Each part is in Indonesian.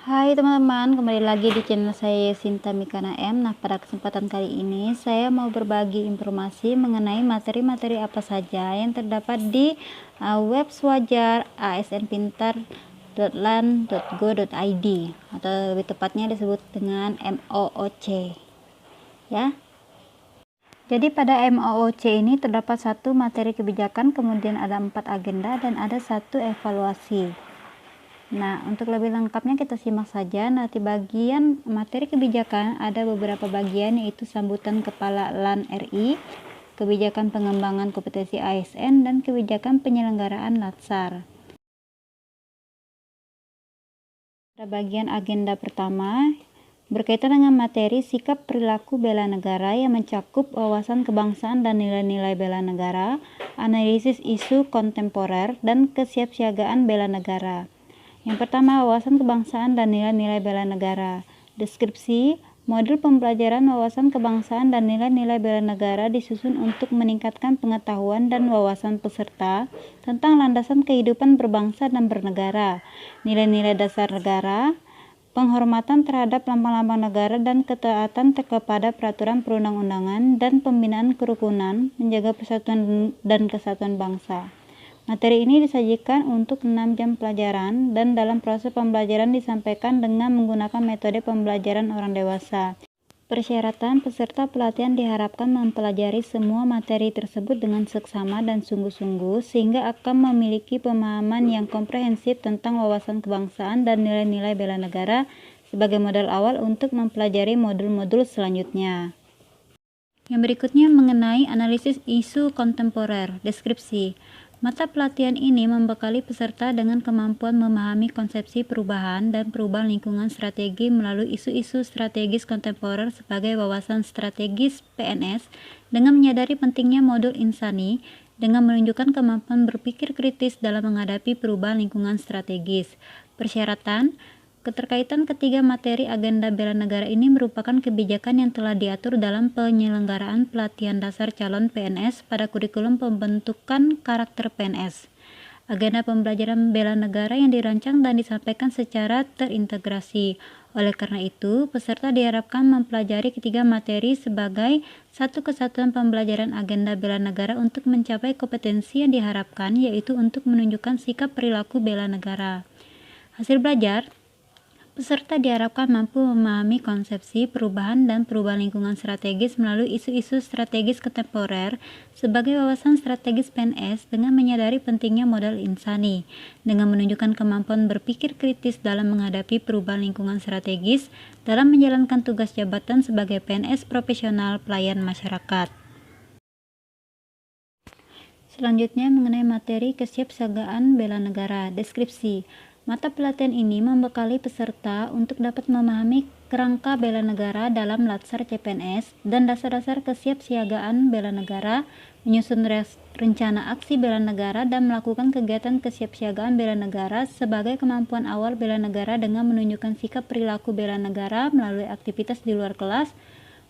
Hai teman-teman, kembali lagi di channel saya Sinta Mikana M. Nah, pada kesempatan kali ini saya mau berbagi informasi mengenai materi-materi apa saja yang terdapat di web Swajar asnpintar.lan.go.id atau lebih tepatnya disebut dengan MOOC ya. Jadi pada MOOC ini terdapat satu materi kebijakan, kemudian ada 4 agenda dan ada satu evaluasi. Nah, untuk lebih lengkapnya kita simak saja. Nah, di bagian materi kebijakan ada beberapa bagian, yaitu sambutan Kepala LAN RI, kebijakan pengembangan kompetensi ASN, dan kebijakan penyelenggaraan LATSAR. Pada bagian agenda pertama, berkaitan dengan materi sikap perilaku bela negara yang mencakup wawasan kebangsaan dan nilai-nilai bela negara, analisis isu kontemporer, dan kesiapsiagaan bela negara. Yang pertama, wawasan kebangsaan dan nilai-nilai bela negara. Deskripsi, modul pembelajaran wawasan kebangsaan dan nilai-nilai bela negara disusun untuk meningkatkan pengetahuan dan wawasan peserta tentang landasan kehidupan berbangsa dan bernegara, nilai-nilai dasar negara, penghormatan terhadap lambang-lambang negara dan ketaatan kepada peraturan perundang-undangan dan pembinaan kerukunan, menjaga persatuan dan kesatuan bangsa. Materi ini disajikan untuk 6 jam pelajaran dan dalam proses pembelajaran disampaikan dengan menggunakan metode pembelajaran orang dewasa. Persyaratan peserta pelatihan diharapkan mempelajari semua materi tersebut dengan seksama dan sungguh-sungguh sehingga akan memiliki pemahaman yang komprehensif tentang wawasan kebangsaan dan nilai-nilai bela negara sebagai modal awal untuk mempelajari modul-modul selanjutnya. Yang berikutnya mengenai analisis isu kontemporer. Deskripsi. Mata pelatihan ini membekali peserta dengan kemampuan memahami konsepsi perubahan dan perubahan lingkungan strategi melalui isu-isu strategis kontemporer sebagai wawasan strategis PNS dengan menyadari pentingnya modul insani dengan menunjukkan kemampuan berpikir kritis dalam menghadapi perubahan lingkungan strategis. Persyaratan keterkaitan ketiga materi agenda bela negara ini merupakan kebijakan yang telah diatur dalam penyelenggaraan pelatihan dasar calon PNS pada kurikulum pembentukan karakter PNS. Agenda pembelajaran bela negara yang dirancang dan disampaikan secara terintegrasi. Oleh karena itu, peserta diharapkan mempelajari ketiga materi sebagai satu kesatuan pembelajaran agenda bela negara untuk mencapai kompetensi yang diharapkan, yaitu untuk menunjukkan sikap perilaku bela negara. Hasil belajar, peserta diharapkan mampu memahami konsepsi perubahan dan perubahan lingkungan strategis melalui isu-isu strategis kontemporer sebagai wawasan strategis PNS dengan menyadari pentingnya modal insani, dengan menunjukkan kemampuan berpikir kritis dalam menghadapi perubahan lingkungan strategis dalam menjalankan tugas jabatan sebagai PNS profesional pelayan masyarakat. Selanjutnya mengenai materi kesiapsiagaan bela negara. Deskripsi. Mata pelatihan ini membekali peserta untuk dapat memahami kerangka bela negara dalam LATSAR CPNS dan dasar-dasar kesiapsiagaan bela negara, menyusun rencana aksi bela negara dan melakukan kegiatan kesiapsiagaan bela negara sebagai kemampuan awal bela negara dengan menunjukkan sikap perilaku bela negara melalui aktivitas di luar kelas,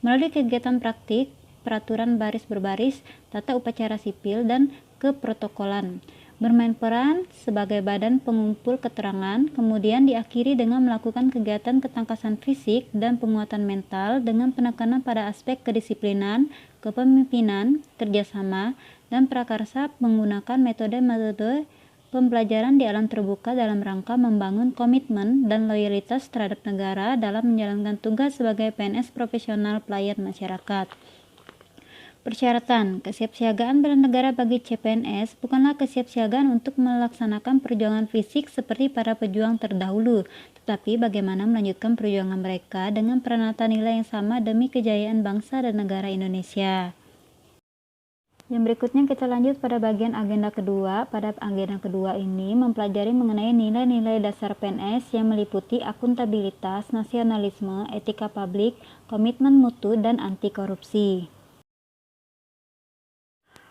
melalui kegiatan praktik, peraturan baris berbaris, tata upacara sipil, dan keprotokolan. Bermain peran sebagai badan pengumpul keterangan, kemudian diakhiri dengan melakukan kegiatan ketangkasan fisik dan penguatan mental dengan penekanan pada aspek kedisiplinan, kepemimpinan, kerjasama, dan prakarsa menggunakan metode-metode pembelajaran di alam terbuka dalam rangka membangun komitmen dan loyalitas terhadap negara dalam menjalankan tugas sebagai PNS profesional pelayan masyarakat. Persyaratan kesiapsiagaan bela negara bagi CPNS bukanlah kesiapsiagaan untuk melaksanakan perjuangan fisik seperti para pejuang terdahulu, tetapi bagaimana melanjutkan perjuangan mereka dengan peranata nilai yang sama demi kejayaan bangsa dan negara Indonesia. Yang berikutnya kita lanjut pada bagian agenda kedua. Pada agenda kedua ini mempelajari mengenai nilai-nilai dasar PNS yang meliputi akuntabilitas, nasionalisme, etika publik, komitmen mutu, dan anti korupsi.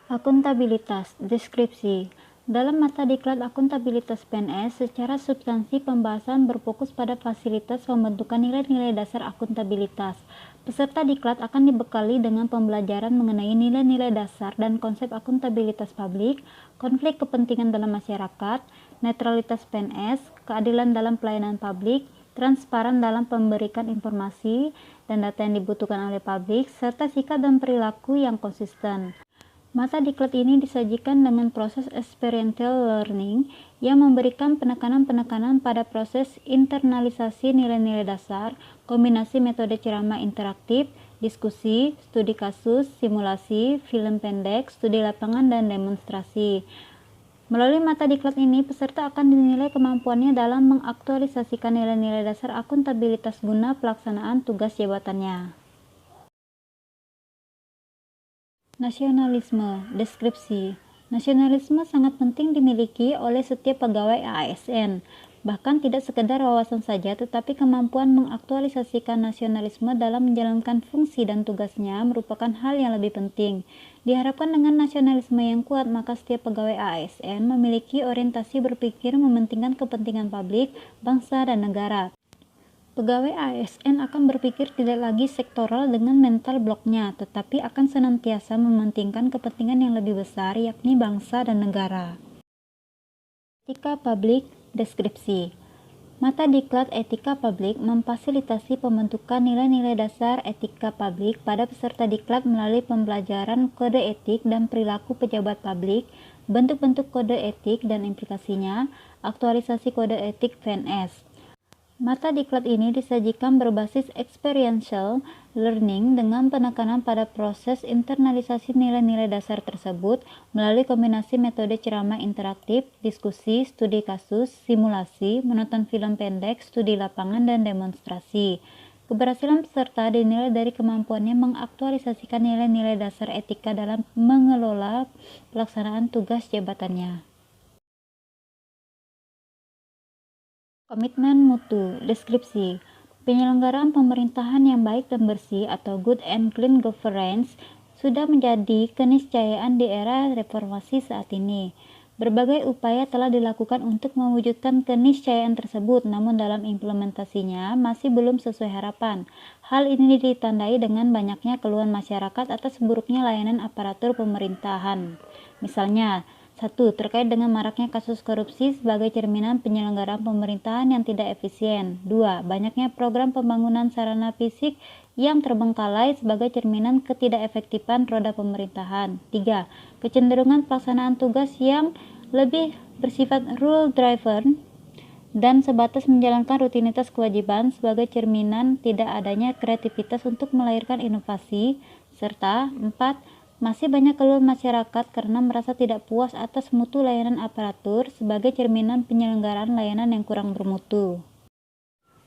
Akuntabilitas. Deskripsi. Dalam mata diklat akuntabilitas PNS, secara substansi pembahasan berfokus pada fasilitas pembentukan nilai-nilai dasar akuntabilitas. Peserta diklat akan dibekali dengan pembelajaran mengenai nilai-nilai dasar dan konsep akuntabilitas publik, konflik kepentingan dalam masyarakat, netralitas PNS, keadilan dalam pelayanan publik, transparan dalam memberikan informasi dan data yang dibutuhkan oleh publik, serta sikap dan perilaku yang konsisten. Mata diklat ini disajikan dengan proses experiential learning yang memberikan penekanan-penekanan pada proses internalisasi nilai-nilai dasar, kombinasi metode ceramah interaktif, diskusi, studi kasus, simulasi, film pendek, studi lapangan, dan demonstrasi. Melalui mata diklat ini, peserta akan dinilai kemampuannya dalam mengaktualisasikan nilai-nilai dasar akuntabilitas guna pelaksanaan tugas jabatannya. Nasionalisme, deskripsi. Nasionalisme sangat penting dimiliki oleh setiap pegawai ASN, bahkan tidak sekedar wawasan saja, tetapi kemampuan mengaktualisasikan nasionalisme dalam menjalankan fungsi dan tugasnya merupakan hal yang lebih penting. Diharapkan dengan nasionalisme yang kuat, maka setiap pegawai ASN memiliki orientasi berpikir mementingkan kepentingan publik, bangsa, dan negara. Pegawai ASN akan berpikir tidak lagi sektoral dengan mental bloknya, tetapi akan senantiasa mementingkan kepentingan yang lebih besar, yakni bangsa dan negara. Etika publik, deskripsi. Mata diklat etika publik memfasilitasi pembentukan nilai-nilai dasar etika publik pada peserta diklat melalui pembelajaran kode etik dan perilaku pejabat publik, bentuk-bentuk kode etik dan implikasinya, aktualisasi kode etik PNS. Mata diklat ini disajikan berbasis experiential learning dengan penekanan pada proses internalisasi nilai-nilai dasar tersebut melalui kombinasi metode ceramah interaktif, diskusi, studi kasus, simulasi, menonton film pendek, studi lapangan, dan demonstrasi. Keberhasilan peserta dinilai dari kemampuannya mengaktualisasikan nilai-nilai dasar etika dalam mengelola pelaksanaan tugas jabatannya. Komitmen mutu, deskripsi. Penyelenggaraan pemerintahan yang baik dan bersih atau good and clean governance sudah menjadi keniscayaan di era reformasi saat ini. Berbagai upaya telah dilakukan untuk mewujudkan keniscayaan tersebut, namun dalam implementasinya masih belum sesuai harapan. Hal ini ditandai dengan banyaknya keluhan masyarakat atas buruknya layanan aparatur pemerintahan. Misalnya, 1. Terkait dengan maraknya kasus korupsi sebagai cerminan penyelenggaraan pemerintahan yang tidak efisien. 2. Banyaknya program pembangunan sarana fisik yang terbengkalai sebagai cerminan ketidakefektifan roda pemerintahan. 3. Kecenderungan pelaksanaan tugas yang lebih bersifat rule driven dan sebatas menjalankan rutinitas kewajiban sebagai cerminan tidak adanya kreativitas untuk melahirkan inovasi. Serta 4. Masih banyak keluhan masyarakat karena merasa tidak puas atas mutu layanan aparatur sebagai cerminan penyelenggaraan layanan yang kurang bermutu.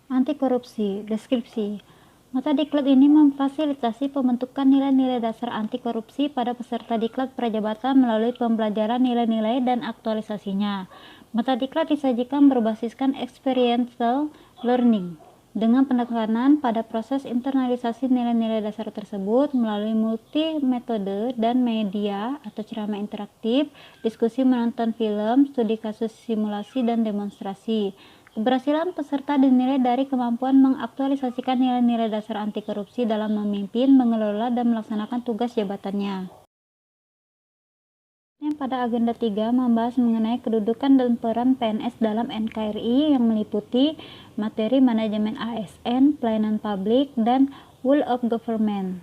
Anti korupsi, deskripsi. Mata diklat ini memfasilitasi pembentukan nilai-nilai dasar anti korupsi pada peserta diklat prajabatan melalui pembelajaran nilai-nilai dan aktualisasinya. Mata diklat disajikan berbasiskan experiential learning dengan penekanan pada proses internalisasi nilai-nilai dasar tersebut melalui multi metode dan media atau ceramah interaktif, diskusi, menonton film, studi kasus, simulasi, dan demonstrasi. Keberhasilan peserta dinilai dari kemampuan mengaktualisasikan nilai-nilai dasar anti korupsi dalam memimpin, mengelola, dan melaksanakan tugas jabatannya. Yang pada agenda 3 membahas mengenai kedudukan dan peran PNS dalam NKRI yang meliputi materi manajemen ASN, pelayanan publik, dan whole of government.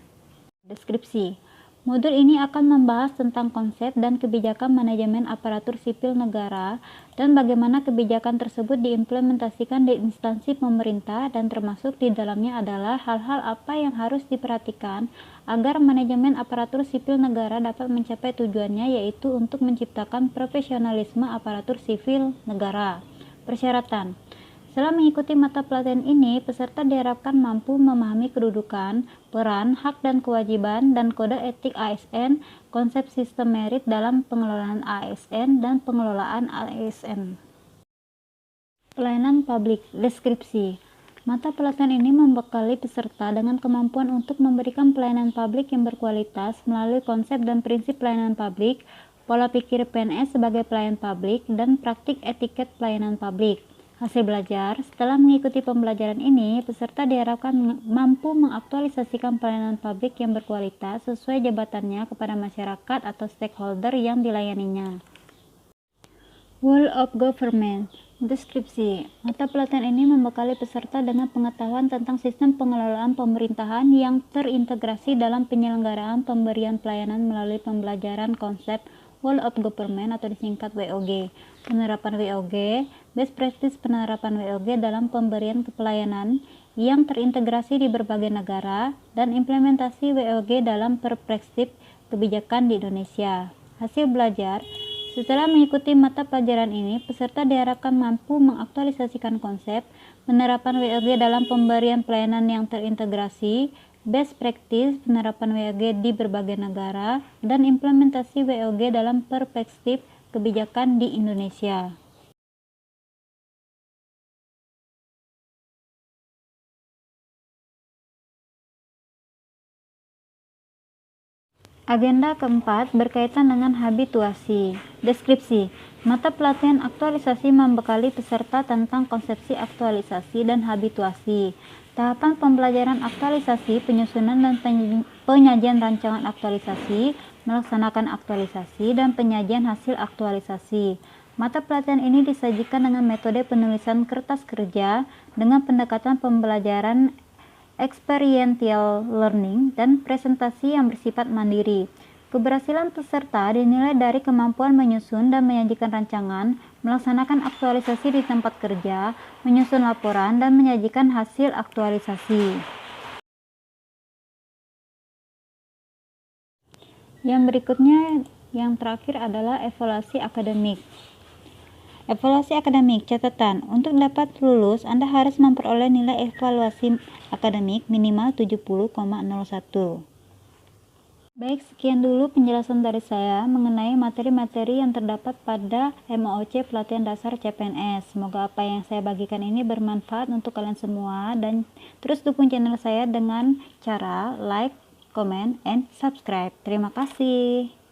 Deskripsi. Modul ini akan membahas tentang konsep dan kebijakan manajemen aparatur sipil negara dan bagaimana kebijakan tersebut diimplementasikan di instansi pemerintah, dan termasuk di dalamnya adalah hal-hal apa yang harus diperhatikan agar manajemen aparatur sipil negara dapat mencapai tujuannya, yaitu untuk menciptakan profesionalisme aparatur sipil negara. Persyaratan. Setelah mengikuti mata pelatihan ini, peserta diharapkan mampu memahami kedudukan, peran, hak dan kewajiban, dan kode etik ASN, konsep sistem merit dalam pengelolaan ASN, dan pengelolaan ASN. Pelayanan publik, deskripsi. Mata pelatihan ini membekali peserta dengan kemampuan untuk memberikan pelayanan publik yang berkualitas melalui konsep dan prinsip pelayanan publik, pola pikir PNS sebagai pelayan publik, dan praktik etiket pelayanan publik. Hasil belajar. Setelah mengikuti pembelajaran ini, peserta diharapkan mampu mengaktualisasikan pelayanan publik yang berkualitas sesuai jabatannya kepada masyarakat atau stakeholder yang dilayaninya. Whole of government, Deskripsi. Mata pelatihan ini membekali peserta dengan pengetahuan tentang sistem pengelolaan pemerintahan yang terintegrasi dalam penyelenggaraan pemberian pelayanan melalui pembelajaran konsep Whole of Government atau disingkat WOG. Penerapan WOG, best practice penerapan WOG dalam pemberian pelayanan yang terintegrasi di berbagai negara, dan implementasi WOG dalam perspektif kebijakan di Indonesia. Hasil belajar. Setelah mengikuti mata pelajaran ini, peserta diharapkan mampu mengaktualisasikan konsep penerapan WOG dalam pemberian pelayanan yang terintegrasi, best practice penerapan WOG di berbagai negara, dan implementasi WOG dalam perspektif kebijakan di Indonesia. Agenda keempat berkaitan dengan habituasi. Deskripsi. Mata pelatihan aktualisasi membekali peserta tentang konsepsi aktualisasi dan habituasi. Tahapan pembelajaran aktualisasi, penyusunan dan penyajian rancangan aktualisasi, melaksanakan aktualisasi, dan penyajian hasil aktualisasi. Mata pelatihan ini disajikan dengan metode penulisan kertas kerja dengan pendekatan pembelajaran experiential learning, dan presentasi yang bersifat mandiri. Keberhasilan peserta dinilai dari kemampuan menyusun dan menyajikan rancangan, melaksanakan aktualisasi di tempat kerja, menyusun laporan, dan menyajikan hasil aktualisasi. Yang berikutnya, yang terakhir adalah evaluasi akademik. Evaluasi akademik, catatan. Untuk dapat lulus, Anda harus memperoleh nilai evaluasi akademik minimal 70,01. Baik, sekian dulu penjelasan dari saya mengenai materi-materi yang terdapat pada MOOC Pelatihan Dasar CPNS. Semoga apa yang saya bagikan ini bermanfaat untuk kalian semua, dan terus dukung channel saya dengan cara like, comment, and subscribe. Terima kasih.